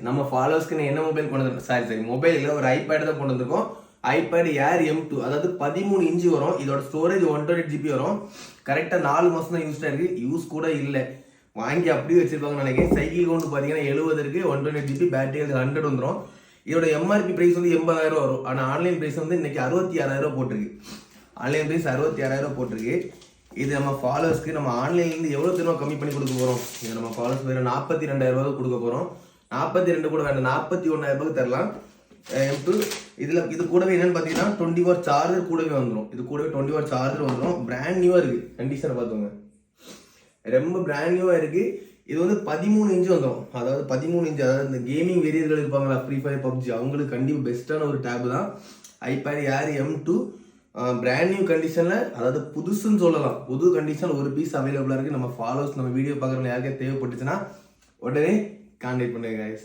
நம்ம ஃபாலோவர்ஸ்க்கு என்ன மொபைல் கொண்டு வந்திருக்கோம், சாரி மொபைலில் ஒரு ஐபேட் தான் கொண்டு வந்திருக்கோம். ஐபேட் ஏர் M2, அதாவது 13 இன்ச்சு வரும். இதோட ஸ்டோரேஜ் 128 GB வரும். கரெக்டாக 4 மாதம் தான் யூஸ்டாக இருக்குது, யூஸ் கூட இல்லை, வாங்கி அப்படியே வச்சிருப்பாங்கன்னு நினைக்கிறேன். சைக்கிள் கொண்டு பார்த்தீங்கன்னா 70 இருக்குது, 128 GB, பேட்டரி 100 வந்துடும். இதோட MRP ப்ரைஸ் வந்து 80,000 வரும். ஆனால் ஆன்லைன் ப்ரைஸ் வந்து இன்னைக்கு 66,000 போட்டிருக்கு. ஆன்லைன் ப்ரைஸ் 66,000 போட்டிருக்கு. இது நம்ம ஃபாலோவர்ஸ்க்கு நம்ம ஆன்லைன்லேருந்து எவ்வளோ திரும்ப கம்மி பண்ணி கொடுக்க போகிறோம். இது நம்ம ஃபாலோவர்ஸ் வேறு 42,000 கொடுக்க போகிறோம். 42 கூட வேண்டாம், 41,000 தரலாம். M2 இதில் இது கூடவே என்னென்னு பார்த்தீங்கன்னா 20 வாட் சார்ஜர் கூடவே வந்துடும். இது கூடவே 20 வாட் சார்ஜர் வந்துடும். பிராண்ட் நியூவாக இருக்குது, கண்டிஷனை பார்த்துங்க, ரொம்ப பிராண்ட் நியூவாக இருக்குது. இது வந்து 13 இன்ச்சு வந்துடும். அதாவது 13 இன்ச்சு, அதாவது இந்த கேமிங் வெறியர்கள் இருப்பாங்களா, ஃப்ரீ ஃபயர், பப்ஜி, அவங்களுக்கு கண்டிப்பாக பெஸ்ட்டான ஒரு டேப் தான் ஐபேட் ஏர் M2. பிராண்ட் நியூ கண்டிஷனில், அதாவது புதுசுன்னு சொல்லலாம், புது கண்டிஷன் ஒரு பீஸ் அவைலபிளாக இருக்குது. நம்ம ஃபாலோவர்ஸ் நம்ம வீடியோ பார்க்குறவங்க யாருக்கே தேவைப்பட்டுச்சுன்னா உடனே கான்டாக்ட் பண்ணுங்க guys.